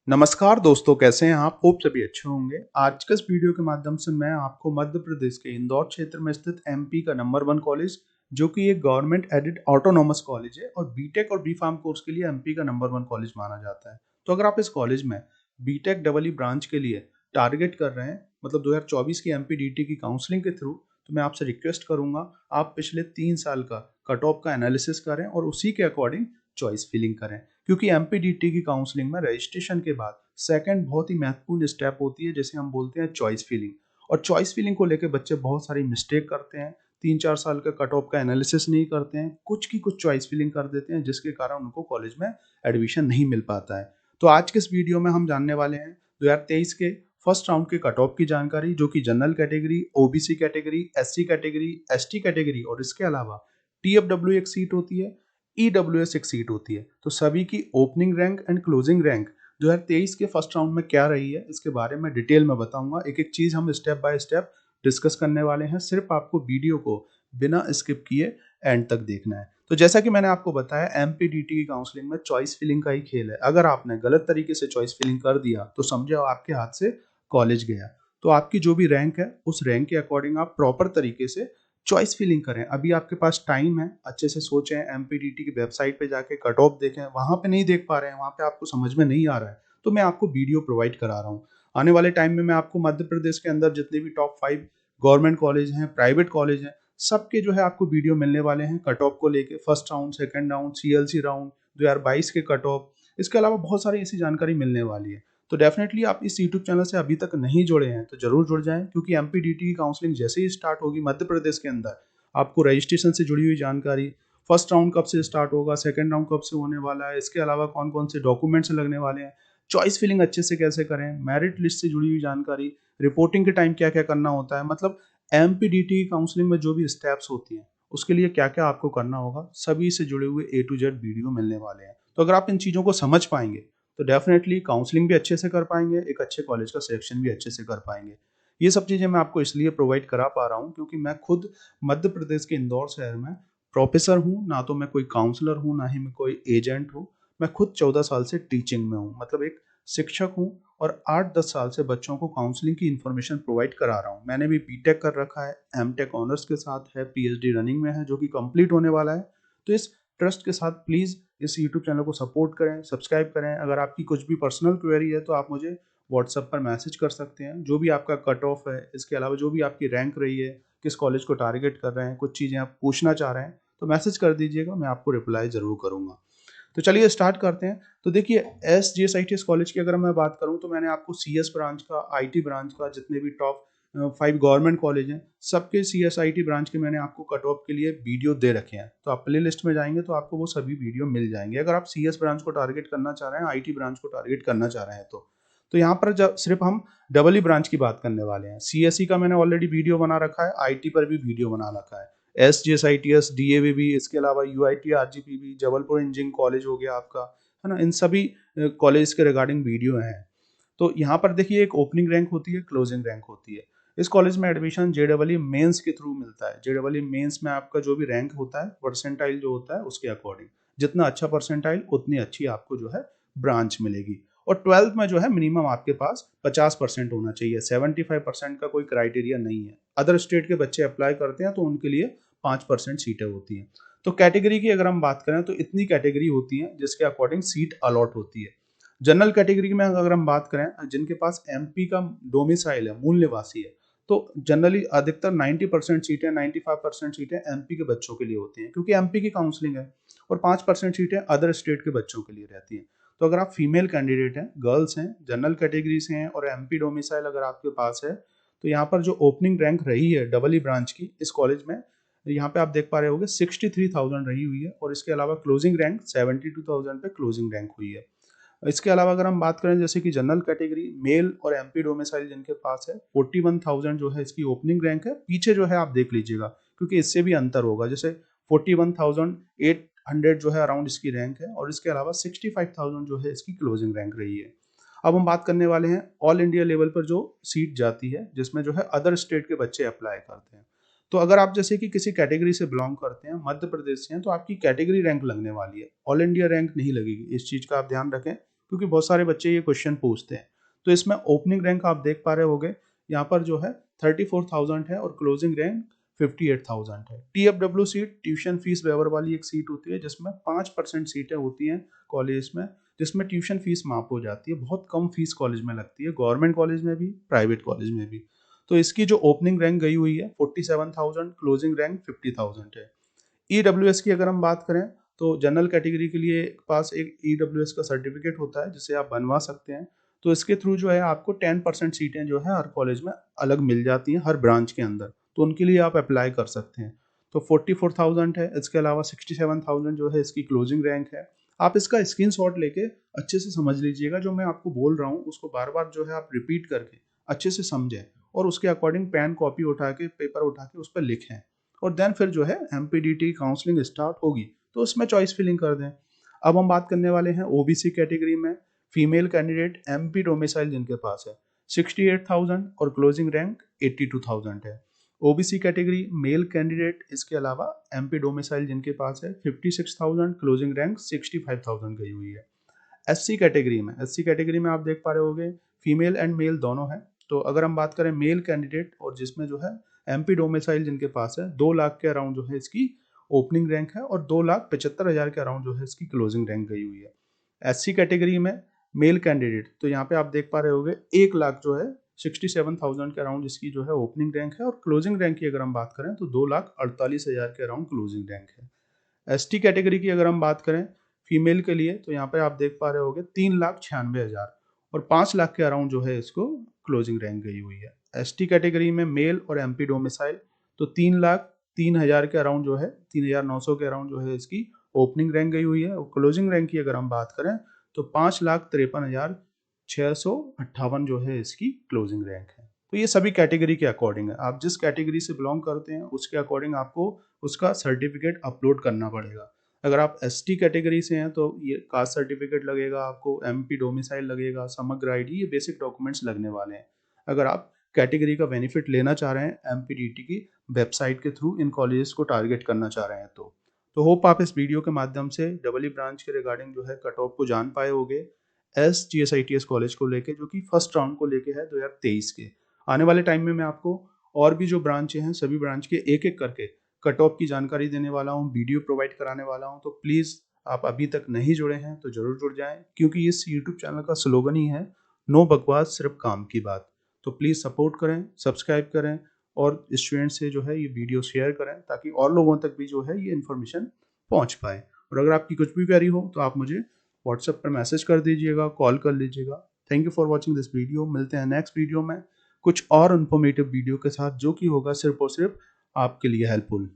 नमस्कार दोस्तों, कैसे हैं आप? होप सभी अच्छे होंगे। आज के इस वीडियो के माध्यम से मैं आपको मध्य प्रदेश के इंदौर क्षेत्र में स्थित एमपी का नंबर 1 कॉलेज, जो कि एक गवर्नमेंट एडेड ऑटोनॉमस कॉलेज है और बीटेक और बी फार्म कोर्स के लिए एमपी का नंबर 1 कॉलेज माना जाता है। तो अगर आप इस कॉलेज में बीटेक डबल ई ब्रांच के लिए टारगेट कर रहे हैं, मतलब 2024 की एमपीडीटी की काउंसलिंग के थ्रू, तो मैं आपसे रिक्वेस्ट करूंगा आप पिछले 3 साल का कट ऑफ का एनालिसिस करें और उसी के अकॉर्डिंग चॉइस फिलिंग करें, क्योंकि एमपीडीटी की काउंसलिंग में रजिस्ट्रेशन के बाद सेकंड बहुत ही महत्वपूर्ण स्टेप होती है, जिसे हम बोलते हैं चॉइस फिलिंग। और चॉइस फिलिंग को लेकर बच्चे बहुत सारी मिस्टेक करते हैं। 3-4 साल का कट ऑफ का एनालिसिस नहीं करते हैं, कुछ की कुछ चॉइस फिलिंग कर देते हैं, जिसके कारण उनको कॉलेज में एडमिशन नहीं मिल पाता है। तो आज के इस वीडियो में हम जानने वाले हैं 2023 के फर्स्ट राउंड के कट ऑफ की जानकारी, जो कि general category, OBC category, SC category, ST category और इसके अलावा टीएफडब्ल्यू एक सीट होती है, ईडब्ल्यूएस एक सीट होती है। तो सभी की opening rank and closing rank 2023 के फर्स्ट राउंड में क्या रही है, इसके बारे में डिटेल में बताऊंगा। एक एक चीज हम स्टेप बाय स्टेप डिस्कस करने वाले हैं। सिर्फ आपको वीडियो को बिना स्किप किए एंड तक देखना है। तो जैसा कि मैंने आपको बताया, एमपीडीटी की काउंसलिंग में चॉइस फिलिंग का ही खेल है। अगर आपने गलत तरीके से चॉइस फिलिंग कर दिया तो समझो आपके हाथ से कॉलेज गया। तो आपकी जो भी रैंक है, उस रैंक के अकॉर्डिंग आप प्रॉपर तरीके से चॉइस फिलिंग करें। अभी आपके पास टाइम है, अच्छे से सोचें, एमपीडीटी की वेबसाइट पे जाके कट ऑफ देखें। वहां पे नहीं देख पा रहे हैं, वहां पे आपको समझ में नहीं आ रहा है, तो मैं आपको वीडियो प्रोवाइड करा रहा हूँ। आने वाले टाइम में मैं आपको मध्य प्रदेश के अंदर जितने भी टॉप 5 गवर्नमेंट कॉलेज हैं, प्राइवेट कॉलेज हैं, सबके जो है आपको वीडियो मिलने वाले हैं कट ऑफ को लेके। First round, second round, CLC round, 2022 के कट ऑफ, इसके अलावा बहुत सारी ऐसी जानकारी मिलने वाली है। तो डेफिनेटली आप इस यूट्यूब चैनल से अभी तक नहीं जुड़े हैं तो जरूर जुड़ जाएं, क्योंकि एमपीडीटी की काउंसलिंग जैसे ही स्टार्ट होगी मध्य प्रदेश के अंदर, आपको रजिस्ट्रेशन से जुड़ी हुई जानकारी, फर्स्ट राउंड कब से स्टार्ट होगा, सेकंड राउंड कब से होने वाला है, इसके अलावा कौन कौन से डॉक्यूमेंट्स लगने वाले हैं, चॉइस फिलिंग अच्छे से कैसे करें, मेरिट लिस्ट से जुड़ी हुई जानकारी, रिपोर्टिंग के टाइम क्या क्या करना होता है, मतलब एमपीडीटी काउंसलिंग में जो भी स्टेप्स होती हैं उसके लिए क्या क्या आपको करना होगा, सभी से जुड़े हुए ए टू जेड वीडियो मिलने वाले हैं। तो अगर आप इन चीज़ों को समझ पाएंगे तो डेफिनेटली काउंसलिंग भी अच्छे से कर पाएंगे, एक अच्छे कॉलेज का सिलेक्शन भी अच्छे से कर पाएंगे। ये सब चीज़ें मैं आपको इसलिए प्रोवाइड करा पा रहा हूँ क्योंकि मैं खुद मध्य प्रदेश के इंदौर शहर में प्रोफेसर हूँ। ना तो मैं कोई काउंसलर हूँ, ना ही मैं कोई एजेंट हूँ। मैं खुद 14 साल से टीचिंग में हूँ, मतलब एक शिक्षक हूँ। और 8-10 साल से बच्चों को काउंसलिंग की इन्फॉर्मेशन प्रोवाइड करा रहा हूँ। मैंने भी बीटेक कर रखा है, एमटेक ऑनर्स के साथ है, पीएचडी रनिंग में है जो कि कंप्लीट होने वाला है। तो इस ट्रस्ट के साथ प्लीज़ इस यूट्यूब चैनल को सपोर्ट करें, सब्सक्राइब करें। अगर आपकी कुछ भी पर्सनल क्वेरी है तो आप मुझे व्हाट्सएप पर मैसेज कर सकते हैं। जो भी आपका कट ऑफ है, इसके अलावा जो भी आपकी रैंक रही है, किस कॉलेज को टारगेट कर रहे हैं, कुछ चीज़ें आप पूछना चाह रहे हैं, तो मैसेज कर दीजिएगा, मैं आपको रिप्लाई ज़रूर करूँगा। तो चलिए स्टार्ट करते हैं। तो देखिए, एसजीएसआईटीएस कॉलेज की अगर मैं बात करूँ तो मैंने आपको सीएस ब्रांच का, आईटी ब्रांच का, जितने भी टॉप 5 गवर्नमेंट कॉलेज हैं, सबके सीएसआईटी ब्रांच के मैंने आपको कट ऑफ के लिए वीडियो दे रखे हैं। तो आप प्ले लिस्ट में जाएंगे तो आपको वो सभी वीडियो मिल जाएंगे। अगर आप सीएस ब्रांच को टारगेट करना चाह रहे हैं, आईटी ब्रांच को टारगेट करना चाह रहे हैं, तो यहाँ पर जब सिर्फ हम डबल ई ब्रांच की बात करने वाले हैं। सीएसई का मैंने ऑलरेडी वीडियो बना रखा है, आईटी पर भी वीडियो बना रखा है, एसजीएसआईटीएस, डीएवीबी, इसके अलावा UIT, RGPV, Jabalpur engineering college हो गया आपका, है ना। इन सभी कॉलेज के रिगार्डिंग वीडियो हैं। तो यहाँ पर देखिए, एक ओपनिंग रैंक होती है, क्लोजिंग रैंक होती है। इस कॉलेज में एडमिशन जेडबलई मेंस के थ्रू मिलता है। जेडबलई मेंस में आपका जो भी रैंक होता है, परसेंटाइल जो होता है उसके अकॉर्डिंग, जितना अच्छा परसेंटाइल उतनी अच्छी आपको जो है ब्रांच मिलेगी। और 12th में जो है मिनिमम आपके पास 50% होना चाहिए, 75% का कोई क्राइटेरिया नहीं है। अदर स्टेट के बच्चे अप्लाई करते हैं तो उनके लिए 5% सीटें होती हैं। तो कैटेगरी की अगर हम बात करें तो इतनी कैटेगरी होती है जिसके अकॉर्डिंग सीट अलॉट होती है। जनरल कैटेगरी में अगर हम बात करें, जिनके पास एमपी का डोमिसाइल है, मूल निवासी है, तो जनरली अधिकतर 90% सीटें, 95% सीटें एमपी के बच्चों के लिए होती हैं, क्योंकि एमपी की काउंसलिंग है। और 5% सीटें अदर स्टेट के बच्चों के लिए रहती हैं। तो अगर आप फीमेल कैंडिडेट हैं, गर्ल्स हैं, जनरल कैटेगरी से हैं और एमपी डोमिसाइल अगर आपके पास है, तो यहाँ पर जो ओपनिंग रैंक रही है डबल ई ब्रांच की इस कॉलेज में, यहाँ पे आप देख पा रहे होंगे 63,000 रही हुई है। और इसके अलावा क्लोजिंग रैंक 72,000 पे क्लोजिंग रैंक हुई है। इसके अलावा अगर हम बात करें जैसे कि जनरल कैटेगरी, मेल और एमपी डोमिसाइल जिनके पास है, 41,000 जो है इसकी ओपनिंग रैंक है। पीछे जो है आप देख लीजिएगा, क्योंकि इससे भी अंतर होगा। जैसे 41,800 जो है अराउंड इसकी रैंक है, और इसके अलावा 65,000 जो है इसकी क्लोजिंग रैंक रही है। अब हम बात करने वाले हैं ऑल इंडिया लेवल पर जो सीट जाती है, जिसमें जो है अदर स्टेट के बच्चे अप्लाई करते हैं। तो अगर आप जैसे कि किसी कैटेगरी से बिलोंग करते हैं, मध्य प्रदेश से हैं, तो आपकी कैटेगरी रैंक लगने वाली है, ऑल इंडिया रैंक नहीं लगेगी। इस चीज का आप ध्यान रखें। क्योंकि बहुत सारे बच्चे ये क्वेश्चन पूछते हैं। तो इसमें ओपनिंग रैंक आप देख पा रहे होगे यहाँ पर जो है 34,000 है और क्लोजिंग रैंक 58,000 है। TFW seat tuition fee waiver वाली एक सीट होती है जिसमें 5% सीटें होती हैं कॉलेज में, जिसमें ट्यूशन फीस माफ हो जाती है। बहुत कम फीस कॉलेज में लगती है, गवर्नमेंट कॉलेज में भी, प्राइवेट कॉलेज में भी। तो इसकी जो ओपनिंग रैंक गई हुई है 47,000, क्लोजिंग रैंक 50,000 है। EWS की अगर हम बात करें तो जनरल कैटेगरी के लिए पास एक EWS का सर्टिफिकेट होता है जिसे आप बनवा सकते हैं। तो इसके थ्रू जो है आपको 10% सीटें जो है हर कॉलेज में अलग मिल जाती हैं हर ब्रांच के अंदर, तो उनके लिए आप अप्लाई कर सकते हैं। तो 44,000 है, इसके अलावा 67,000 जो है इसकी क्लोजिंग रैंक है। आप इसका स्क्रीनशॉट लेके अच्छे से समझ लीजिएगा, जो मैं आपको बोल रहा हूँ उसको बार बार जो है आप रिपीट करके अच्छे से समझें और उसके अकॉर्डिंग पेन कॉपी उठा के पेपर उठा के उस पर लिखें, और देन फिर जो है MPDT काउंसलिंग स्टार्ट होगी तो उसमें चॉइस फिलिंग कर दें। अब हम बात करने वाले हैं OBC कैटेगरी में। फीमेल कैंडिडेट MP डोमिसाइल जिनके पास है 68,000 और क्लोजिंग रैंक 82,000 है। OBC कैटेगरी मेल कैंडिडेट इसके अलावा MP डोमिसाइल जिनके पास है 56,000, क्लोजिंग रैंक 65,000 गई हुई है। SC कैटेगरी में आप देख पा रहे होगे फीमेल एंड मेल दोनों है। तो अगर हम बात करें मेल कैंडिडेट और जिसमें जो है MP डोमिसाइल जिनके पास है 2 लाख के अराउंड जो है इसकी ओपनिंग रैंक है और 2,75,000 के अराउंड जो है इसकी क्लोजिंग रैंक गई हुई है। SC कैटेगरी में मेल कैंडिडेट तो यहाँ पे आप देख पा रहे होगे 1 लाख जो है 67,000 के अराउंड इसकी जो है ओपनिंग रैंक है, और क्लोजिंग रैंक की अगर हम बात करें तो 2,48,000 के अराउंड क्लोजिंग रैंक है। ST कैटेगरी की अगर हम बात करें फीमेल के लिए तो यहाँ पे आप देख पा रहे होगे 3,96,000 और 5 लाख के अराउंड जो है इसको क्लोजिंग रैंक गई हुई है। ST कैटेगरी में मेल और MP डोमिसाइल तो 3,03,000 के अराउंड जो है 3,900 के अराउंड जो है इसकी ओपनिंग रैंक गई हुई है, और क्लोजिंग रैंक की अगर हम बात करें तो 5,53,658 जो है इसकी क्लोजिंग रैंक है। तो ये सभी कैटेगरी के अकॉर्डिंग है, आप जिस कैटेगरी से बिलोंग करते हैं उसके अकॉर्डिंग आपको उसका सर्टिफिकेट अपलोड करना पड़ेगा। अगर आप ST कैटेगरी से हैं तो ये कास्ट सर्टिफिकेट लगेगा आपको, MP डोमिसाइल लगेगा, समग्र ID, ये बेसिक डॉक्यूमेंट्स लगने वाले हैं। अगर आप कैटेगरी का बेनिफिट लेना चाह रहे हैं MPDT की वेबसाइट के थ्रू इन कॉलेजेस को टारगेट करना चाह रहे हैं तो होप आप इस वीडियो के माध्यम से EE ब्रांच के रिगार्डिंग जो है कट ऑफ को जान पाए होगे SGSITS कॉलेज को लेके, जो कि फर्स्ट राउंड को लेके है 2023 के। आने वाले टाइम में मैं आपको और भी जो ब्रांचें हैं सभी ब्रांच के एक एक करके कट ऑफ की जानकारी देने वाला हूँ, वीडियो प्रोवाइड कराने वाला हूँ। तो प्लीज़ आप अभी तक नहीं जुड़े हैं तो जरूर जुड़ जाएं, क्योंकि इस यूट्यूब चैनल का स्लोगन ही है नो बकवास सिर्फ काम की बात। तो प्लीज़ सपोर्ट करें, सब्सक्राइब करें और स्टूडेंट से जो है ये वीडियो शेयर करें ताकि और लोगों तक भी जो है ये इन्फॉर्मेशन पहुंच पाए। और अगर आपकी कुछ भी क्वेरी हो तो आप मुझे व्हाट्सएप पर मैसेज कर दीजिएगा, कॉल कर लीजिएगा। Thank you for watching this video. मिलते हैं नेक्स्ट वीडियो में कुछ और इन्फॉर्मेटिव वीडियो के साथ, जो कि होगा सिर्फ और सिर्फ आपके लिए हेल्पफुल।